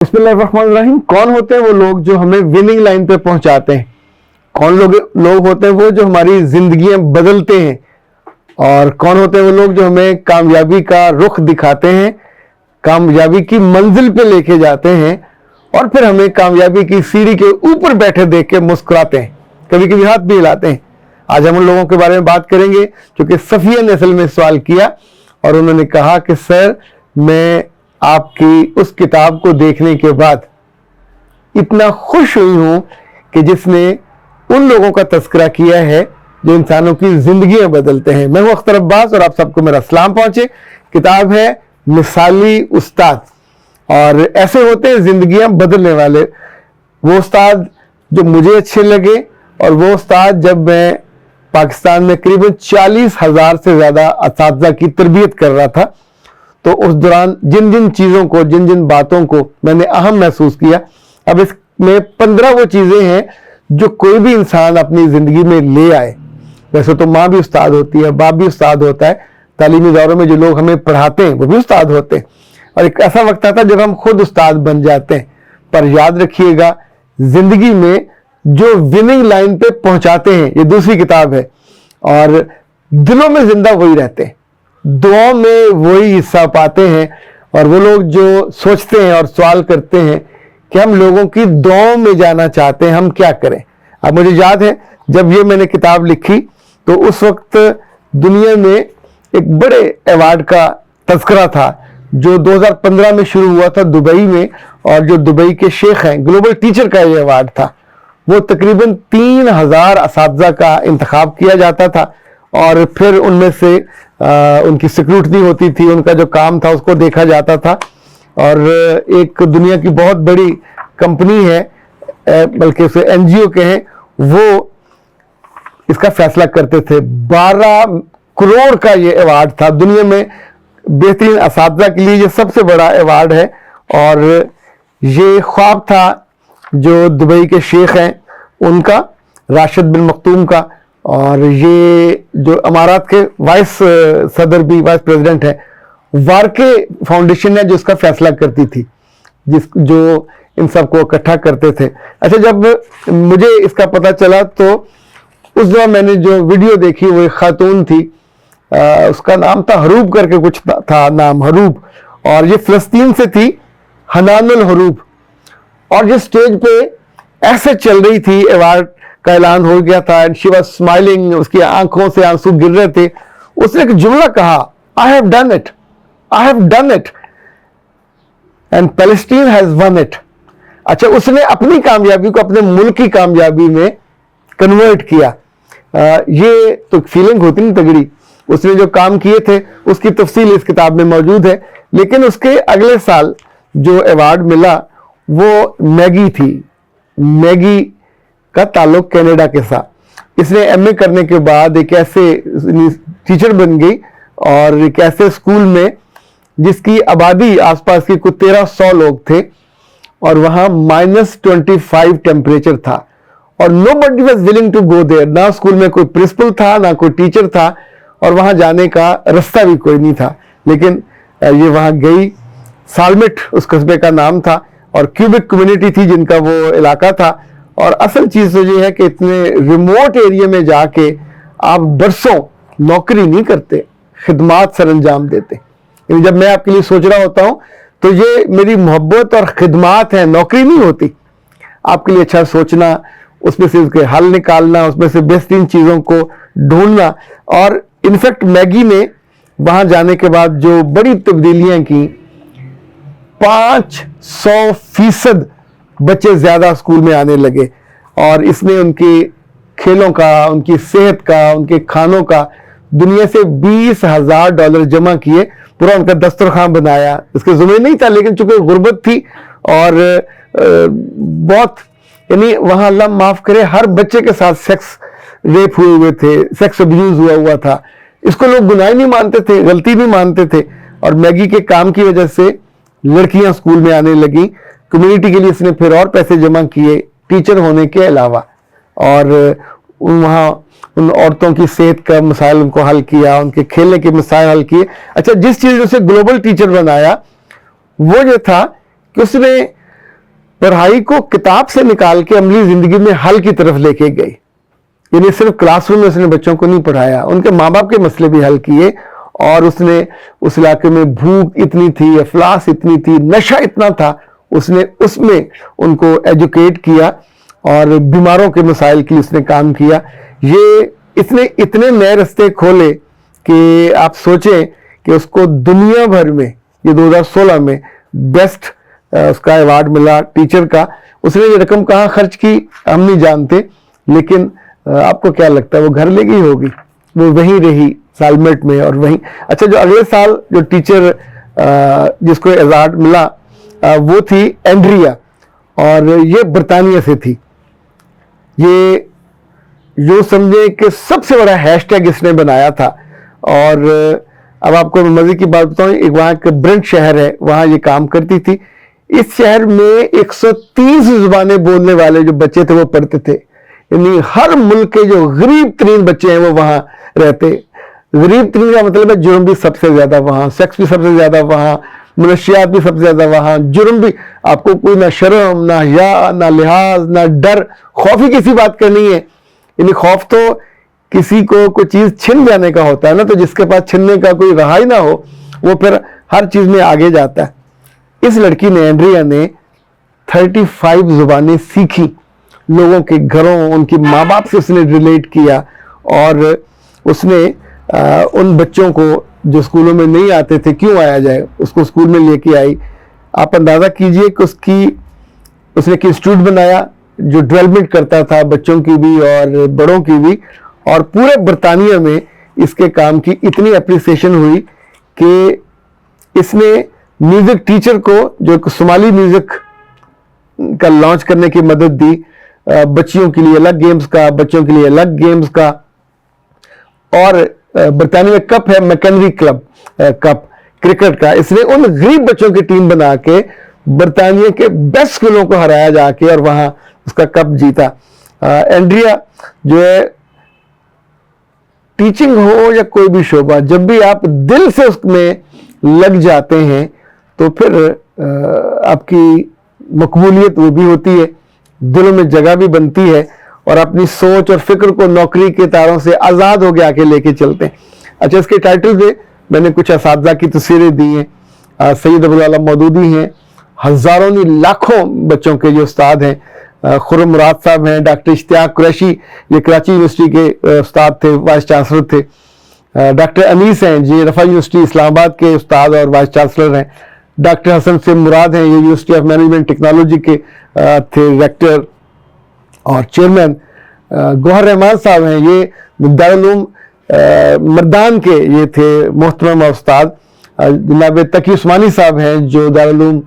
बिस्मिल्लाहिर्रहमानिर्रहीम। कौन होते हैं वो लोग जो हमें विनिंग लाइन पे पहुंचाते हैं? कौन लोग होते हैं वो जो हमारी जिंदगियां बदलते हैं? और कौन होते हैं वो लोग जो हमें कामयाबी का रुख दिखाते हैं, कामयाबी की मंजिल पे लेके जाते हैं और फिर हमें कामयाबी की सीढ़ी के ऊपर बैठे देख के मुस्कुराते हैं, कभी कभी हाथ भी हिलाते हैं। आज हम उन लोगों के बारे में बात करेंगे क्योंकि सफिया ने असल में सवाल किया और उन्होंने कहा कि सर, मैं आपकी उस किताब को देखने के बाद इतना खुश हुई हूं कि जिसने उन लोगों का तस्करा किया है जो इंसानों की जिंदगियां बदलते हैं। मैं हूं अख्तर अब्बास और आप सबको मेरा सलाम पहुंचे। किताब है मिसाली उस्ताद और ऐसे होते हैं जिंदगियां बदलने वाले वो उस्ताद जो मुझे अच्छे लगे और वो उस्ताद जब मैं पाकिस्तान में करीबन 40,000 से ज्यादा असातिज़ा की तरबियत कर रहा था तो उस दौरान जिन जिन चीज़ों को, जिन जिन बातों को मैंने अहम महसूस किया, अब इसमें 15 वो चीज़ें हैं जो कोई भी इंसान अपनी ज़िंदगी में ले आए। वैसे तो माँ भी उस्ताद होती है, बाप भी उस्ताद होता है, तालीमी दौरों में जो लोग हमें पढ़ाते हैं वो भी उस्ताद होते हैं और एक ऐसा वक्त आता है जब हम खुद उस्ताद बन जाते हैं। पर याद रखिएगा, ज़िंदगी में जो विनिंग लाइन पे पहुँचाते हैं, ये दूसरी किताब है और दिलों में जिंदा वही रहते हैं, दुआओं में वही हिस्सा पाते हैं। और वो लोग जो सोचते हैं और सवाल करते हैं कि हम लोगों की दुआओं में जाना चाहते हैं, हम क्या करें। अब मुझे याद है जब ये मैंने किताब लिखी तो उस वक्त दुनिया में एक बड़े अवार्ड का तस्करा था जो 2015 में शुरू हुआ था दुबई में, और जो दुबई के शेख हैं, ग्लोबल टीचर का ये अवार्ड था। वो तकरीबन 3,000 असातिज़ा का इंतखाब किया जाता था और फिर उनमें से उनकी सिक्योरिटी होती थी, उनका जो काम था उसको देखा जाता था। और एक दुनिया की बहुत बड़ी कंपनी है, बल्कि उसे एनजीओ के हैं, वो इसका फैसला करते थे। 12 करोड़ का ये अवार्ड था। दुनिया में बेहतरीन असातिज़ा के लिए ये सबसे बड़ा अवार्ड है और ये ख्वाब था जो दुबई के शेख हैं उनका, राशिद बिन मखतूम का। और ये जो अमारात के वाइस सदर भी, वाइस प्रेसिडेंट है, वारके फाउंडेशन है जो इसका फैसला करती थी, जो इन सबको इकट्ठा करते थे। अच्छा, जब मुझे इसका पता चला तो उस दौरान मैंने जो वीडियो देखी वो एक खातून थी, उसका नाम था हरूब करके कुछ था नाम, हरूब, और ये फिलिस्तीन से थी, हनानुल हरूब। और ये स्टेज पे ऐसे चल रही थी, अवार्ड का ऐलान हो गया था एंड शी वाज स्माइलिंग, उसकी आंखों से आंसू गिर रहे थे। उसने एक जुमला कहा, I have done it, I have done it and Palestine has one it. अच्छा, उसने अपनी कामयाबी को अपने मुल्क की कामयाबी में कन्वर्ट किया। ये तो फीलिंग होती नहीं तगड़ी। उसने जो काम किए थे उसकी तफसील इस किताब में मौजूद है। लेकिन उसके अगले साल जो अवार्ड मिला वो मैगी थी। मैगी का ताल्लुक कनाडा के साथ। इसने एमए करने के बाद एक ऐसे टीचर बन गई और एक ऐसे स्कूल में जिसकी आबादी आसपास की कुछ 1300 लोग थे और वहां -25 टेम्परेचर था और nobody was willing to go there। ना स्कूल में कोई प्रिंसिपल था, ना कोई टीचर था और वहां जाने का रास्ता भी कोई नहीं था। लेकिन ये वहां गई। सालमिट उस कस्बे का नाम था और क्यूबिक कम्युनिटी थी जिनका वो इलाका था। और असल चीज़ तो ये है कि इतने रिमोट एरिया में जाके आप बरसों नौकरी नहीं करते, खिदमात सर अंजाम देते। यानी जब मैं आपके लिए सोच रहा होता हूँ तो ये मेरी मोहब्बत और खिदमात है, नौकरी नहीं होती। आपके लिए अच्छा सोचना, उसमें से उसके हल निकालना, उसमें से बेहतरीन चीज़ों को ढूंढना। और इनफैक्ट मैगी ने वहाँ जाने के बाद जो बड़ी तब्दीलियाँ की, 500% बच्चे ज्यादा स्कूल में आने लगे और इसने उनके खेलों का, उनकी सेहत का, उनके खानों का दुनिया से $20,000 जमा किए। पूरा उनका दस्तरखान बनाया। इसके जुम्मे नहीं था लेकिन चूंकि गुर्बत थी और बहुत, यानी वहां अल्लाह माफ करे, हर बच्चे के साथ सेक्स रेप हुए हुए थे, सेक्स अब्यूज हुआ था। इसको लोग गुनाह नहीं मानते थे, गलती नहीं मानते थे। और मैगी के काम की वजह से लड़कियां स्कूल में आने लगी। कम्युनिटी के लिए इसने फिर और पैसे जमा किए टीचर होने के अलावा, और वहाँ उन औरतों की सेहत का मसाइल उनको हल किया, उनके खेलने के मसाइल हल किए। अच्छा, जिस चीज़ से ग्लोबल टीचर बनाया वो ये था कि उसने पढ़ाई को किताब से निकाल के अमली जिंदगी में हल की तरफ लेके गई। यानी सिर्फ क्लासरूम में उसने बच्चों को नहीं पढ़ाया, उनके माँ बाप के मसले भी हल किए, और उसने उस इलाके में भूख इतनी थी, अफलास इतनी थी, नशा इतना था, उसने उसमें उनको एजुकेट किया और बीमारों के मसाइल के लिए उसने काम किया। ये इसने इतने नए रास्ते खोले कि आप सोचें कि उसको दुनिया भर में, ये 2016 में बेस्ट उसका अवार्ड मिला टीचर का। उसने ये रकम कहाँ खर्च की हम नहीं जानते, लेकिन आपको क्या लगता है वो घर ले गई होगी? वो वहीं रही सालमेट में और वहीं। अच्छा, जो अगले साल जो टीचर जिसको अवार्ड मिला वो थी एंड्रिया, और ये बरतानिया से थी। ये जो समझे कि सबसे बड़ा हैशटैग इसने बनाया था। और अब आपको मजे की बात बताऊं, एक वहाँ का ब्रेंट शहर है, वहाँ ये काम करती थी। इस शहर में 130 जुबानें बोलने वाले जो बच्चे थे वो पढ़ते थे। यानी हर मुल्क के जो गरीब तरीन बच्चे हैं वो वहाँ रहते। गरीब तरीन का मतलब है जुर्म भी सबसे ज्यादा वहाँ, सेक्स भी सबसे ज्यादा वहाँ, मनशियात भी सबसे ज्यादा वहाँ, जुर्म भी। आपको कोई ना शर्म, ना हया, ना लिहाज, ना डर, खौफ ही किसी बात करनी है। यानी खौफ तो किसी को कोई चीज छिन जाने का होता है ना, तो जिसके पास छिनने का कोई रहा ही ना हो वो फिर हर चीज में आगे जाता है। इस लड़की ने, एंड्रिया ने 35 जुबानें सीखी, लोगों के घरों, उनके माँ बाप से उसने रिलेट किया, और उसने उन बच्चों को जो स्कूलों में नहीं आते थे, क्यों आया जाए, उसको स्कूल में लेके आई। आप अंदाजा कीजिए कि उसने एक इंस्टीट्यूट बनाया जो डेवलपमेंट करता था बच्चों की भी और बड़ों की भी, और पूरे बरतानिया में इसके काम की इतनी अप्रिसिएशन हुई कि इसने म्यूजिक टीचर को, जो सोमाली म्यूजिक का लॉन्च करने की मदद दी, बच्चियों के लिए अलग गेम्स का, बच्चों के लिए अलग गेम्स का। और बरतानिया में कप है, मैकेनरी क्लब कप क्रिकेट का, इसने उन गरीब बच्चों की टीम बना के बरतानिया के बेस्ट स्कूलों को हराया जाके और वहां उसका कप जीता। एंड्रिया जो है, टीचिंग हो या कोई भी शोबा, जब भी आप दिल से उसमें लग जाते हैं तो फिर आपकी मकबूलियत वो भी होती है, दिलों में जगह भी बनती है, और अपनी सोच और फिक्र को नौकरी के तारों से आज़ाद हो के आके लेके चलते हैं। अच्छा, इसके टाइटल पे मैंने कुछ असातिज़ा की तस्वीरें दी हैं। सैयद अबुल आला मौदूदी हैं, हज़ारों नहीं लाखों बच्चों के जो उस्ताद हैं। खुर्रम मुराद साहब हैं, डॉक्टर इश्तियाक कुरैशी, ये कराची यूनिवर्सिटी के उस्ताद थे, वाइस चांसलर थे। डॉक्टर अनीस हैं, ये रफ़ा यूनिवर्सिटी इस्लामाबाद के उस्ताद और वाइस चांसलर हैं। डॉक्टर हसन से मुराद हैं, ये यूनिवर्सिटी ऑफ मैनेजमेंट टेक्नोलॉजी के थे रेक्टर और चेयरमैन। गौहर रहमान साहब हैं, ये दारुल मर्दान के ये थे मोहतरम उस्ताद। जनाब तकी उस्मानी साहब हैं जो दारुल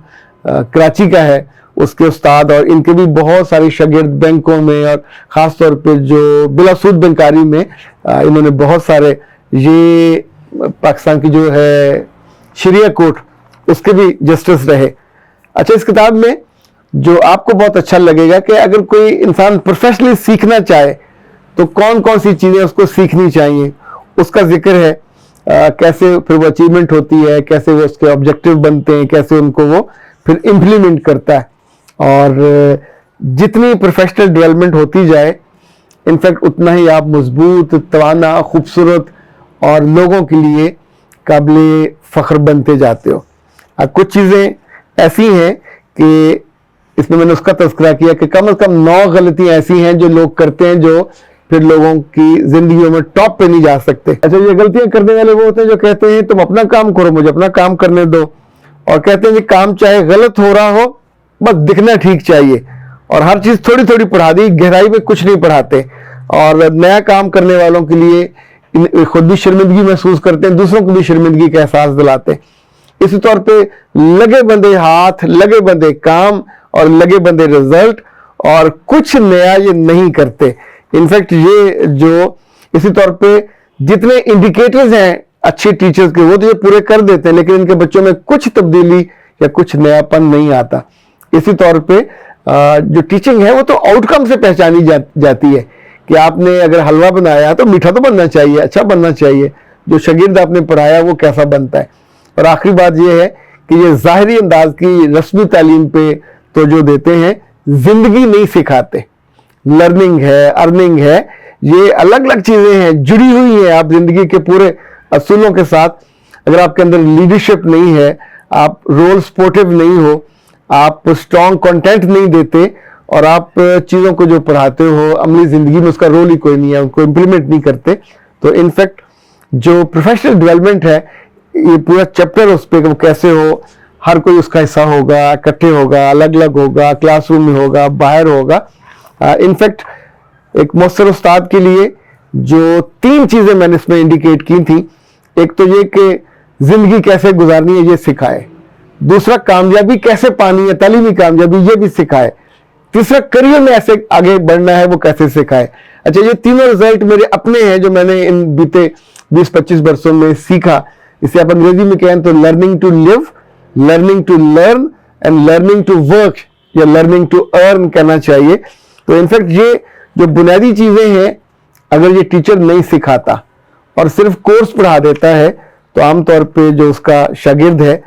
कराची का है, उसके उस्ताद, और इनके भी बहुत सारे शागिर्द बैंकों में और ख़ास तौर पे जो बिलासूद बैंकारी में इन्होंने बहुत सारे, ये पाकिस्तान की जो है शरिया कोर्ट उसके भी जस्टिस रहे। अच्छा, इस किताब में जो आपको बहुत अच्छा लगेगा कि अगर कोई इंसान प्रोफेशनली सीखना चाहे तो कौन कौन सी चीज़ें उसको सीखनी चाहिए, उसका जिक्र है। कैसे फिर वो अचीवमेंट होती है, कैसे वो उसके ऑब्जेक्टिव बनते हैं, कैसे उनको वो फिर इम्प्लीमेंट करता है। और जितनी प्रोफेशनल डेवलपमेंट होती जाए, इनफैक्ट उतना ही आप मजबूत, तवाना, खूबसूरत और लोगों के लिए काबिल फ़ख्र बनते जाते हो। कुछ चीज़ें ऐसी हैं कि इसमें मैंने उसका तज़किरा किया कि कम से कम 9 गलतियां ऐसी हैं जो लोग करते हैं जो फिर लोगों की जिंदगियों में टॉप पे नहीं जा सकते। अच्छा, ये गलतियां करने वाले वो होते हैं जो कहते हैं तुम अपना काम करो, मुझे अपना काम करने दो, और कहते हैं कि काम चाहे गलत हो रहा हो बस दिखना ठीक चाहिए, और हर चीज़ थोड़ी थोड़ी पढ़ा दी, गहराई में कुछ नहीं पढ़ाते। और नया काम करने वालों के लिए खुद भी शर्मिंदगी महसूस करते हैं, दूसरों को भी शर्मिंदगी का एहसास दिलाते हैं। इसी तौर पे लगे बंदे हाथ, लगे बंदे काम और लगे बंदे रिजल्ट, और कुछ नया ये नहीं करते। इनफैक्ट ये जो इसी तौर पे जितने इंडिकेटर्स हैं अच्छे टीचर्स के वो तो ये पूरे कर देते हैं, लेकिन इनके बच्चों में कुछ तब्दीली या कुछ नयापन नहीं आता। इसी तौर पे जो टीचिंग है वो तो आउटकम से पहचानी जाती है कि आपने अगर हलवा बनाया तो मीठा तो बनना चाहिए, अच्छा बनना चाहिए, जो शागिर्द आपने पढ़ाया वो कैसा बनता है। और आखिरी बात यह है कि ये ज़ाहिरी अंदाज की रस्मी तालीम पे توجہ دیتے ہیں، زندگی نہیں سکھاتے۔ لرننگ ہے، ارننگ ہے، یہ الگ الگ چیزیں ہیں، جڑی ہوئی ہیں آپ زندگی کے پورے اصولوں کے ساتھ۔ اگر آپ کے اندر لیڈرشپ نہیں ہے، آپ رول سپورٹیو نہیں ہو، آپ اسٹرانگ کنٹینٹ نہیں دیتے، اور آپ چیزوں کو جو پڑھاتے ہو عملی زندگی میں اس کا رول ہی کوئی نہیں ہے، ان کو امپلیمنٹ نہیں کرتے، تو انفیکٹ جو پروفیشنل ڈیولپمنٹ ہے یہ پورا چیپٹر اس پہ کیسے ہو، ہر کوئی اس کا حصہ ہوگا، اکٹھے ہوگا، الگ الگ ہوگا، کلاس روم میں ہوگا، باہر ہوگا۔ انفیکٹ ایک مؤثر استاد کے لیے جو 3 چیزیں میں نے اس میں انڈیکیٹ کی تھی، ایک تو یہ کہ زندگی کیسے گزارنی ہے یہ سکھائے، دوسرا کامیابی کیسے پانی ہے، تعلیمی کامیابی یہ بھی سکھائے، تیسرا کریئر میں ایسے آگے بڑھنا ہے وہ کیسے سکھائے۔ اچھا، یہ تینوں رزلٹ میرے اپنے ہیں جو میں نے ان بیتے 20-25 برسوں میں سیکھا۔ اسے آپ انگریزی میں کہیں تو learning to live, learning to learn and learning to work, یا لرننگ ٹو ارن کہنا چاہیے۔ تو انفیکٹ یہ جو بنیادی چیزیں ہیں اگر یہ ٹیچر نہیں سکھاتا اور صرف کورس پڑھا دیتا ہے تو عام طور پہ جو اس کا شاگرد ہے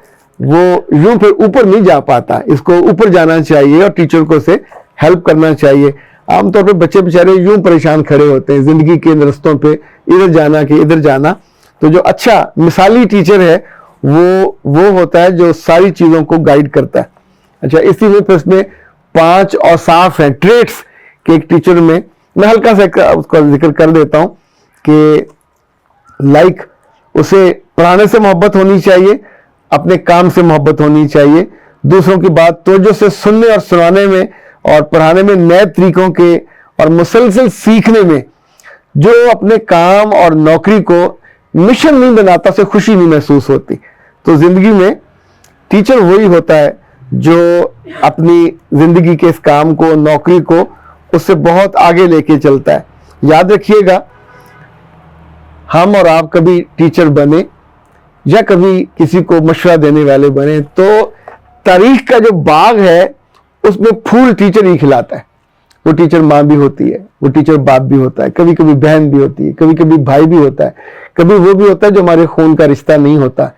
وہ یوں پھر اوپر نہیں جا پاتا۔ اس کو اوپر جانا چاہیے اور ٹیچر کو سے ہیلپ کرنا چاہیے۔ عام طور پہ بچے بیچارے یوں پریشان کھڑے ہوتے ہیں زندگی کے رستوں پہ، ادھر جانا کہ ادھر جانا۔ تو جو اچھا مثالی ٹیچر ہے وہ ہوتا ہے جو ساری چیزوں کو گائیڈ کرتا ہے۔ اچھا، اسی میں پھر اس میں 5 اوصاف ہیں، ٹریٹس کہ ایک ٹیچر میں ہلکا سا اس کا ذکر کر دیتا ہوں کہ لائک اسے پڑھانے سے محبت ہونی چاہیے، اپنے کام سے محبت ہونی چاہیے، دوسروں کی بات توجہ سے سننے اور سنانے میں اور پڑھانے میں نئے طریقوں کے اور مسلسل سیکھنے میں، جو اپنے کام اور نوکری کو مشن نہیں بناتا اسے خوشی نہیں محسوس ہوتی۔ تو زندگی میں ٹیچر وہی ہوتا ہے جو اپنی زندگی کے اس کام کو، نوکری کو اس سے بہت آگے لے کے چلتا ہے۔ یاد رکھیے گا، ہم اور آپ کبھی ٹیچر بنے یا کبھی کسی کو مشورہ دینے والے بنے تو تاریخ کا جو باغ ہے اس میں پھول ٹیچر ہی کھلاتا ہے۔ وہ ٹیچر ماں بھی ہوتی ہے، وہ ٹیچر باپ بھی ہوتا ہے، کبھی کبھی بہن بھی ہوتی ہے، کبھی کبھی بھائی بھی ہوتا ہے، کبھی وہ بھی ہوتا ہے جو ہمارے خون کا رشتہ نہیں ہوتا،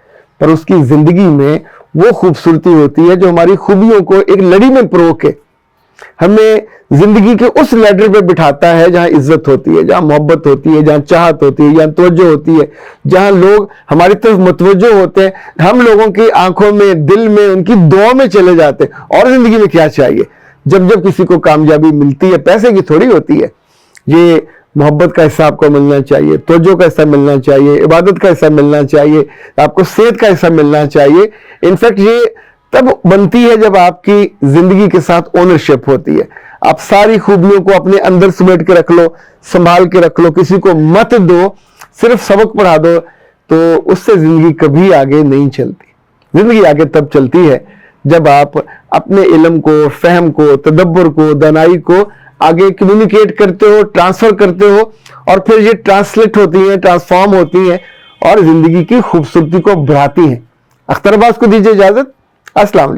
پر اس کی زندگی میں وہ خوبصورتی ہوتی ہے جو ہماری خوبیوں کو ایک لڑی میں پرو کے ہمیں زندگی کے اس لیڈر پہ بٹھاتا ہے جہاں عزت ہوتی ہے، جہاں محبت ہوتی ہے، جہاں چاہت ہوتی ہے، جہاں توجہ ہوتی ہے، جہاں لوگ ہماری طرف متوجہ ہوتے ہیں، ہم لوگوں کی آنکھوں میں، دل میں، ان کی دعا میں چلے جاتے ہیں۔ اور زندگی میں کیا چاہیے؟ جب کسی کو کامیابی ملتی ہے، پیسے کی تھوڑی ہوتی ہے، یہ محبت کا حصہ آپ کو ملنا چاہیے، توجہ کا حصہ ملنا چاہیے، عبادت کا حصہ ملنا چاہیے، آپ کو صحت کا حصہ ملنا چاہیے۔ انفیکٹ یہ تب بنتی ہے جب آپ کی زندگی کے ساتھ اونرشپ ہوتی ہے۔ آپ ساری خوبیوں کو اپنے اندر سمیٹ کے رکھ لو، سنبھال کے رکھ لو، کسی کو مت دو، صرف سبق پڑھا دو، تو اس سے زندگی کبھی آگے نہیں چلتی۔ زندگی آگے تب چلتی ہے جب آپ اپنے علم کو، فہم کو، تدبر کو، دانائی کو آگے کمیونیکیٹ کرتے ہو، ٹرانسفر کرتے ہو، اور پھر یہ ٹرانسلیٹ ہوتی ہیں، ٹرانسفارم ہوتی ہیں اور زندگی کی خوبصورتی کو بڑھاتی ہیں۔ اختر عباس کو دیجیے اجازت۔ السلام علیکم۔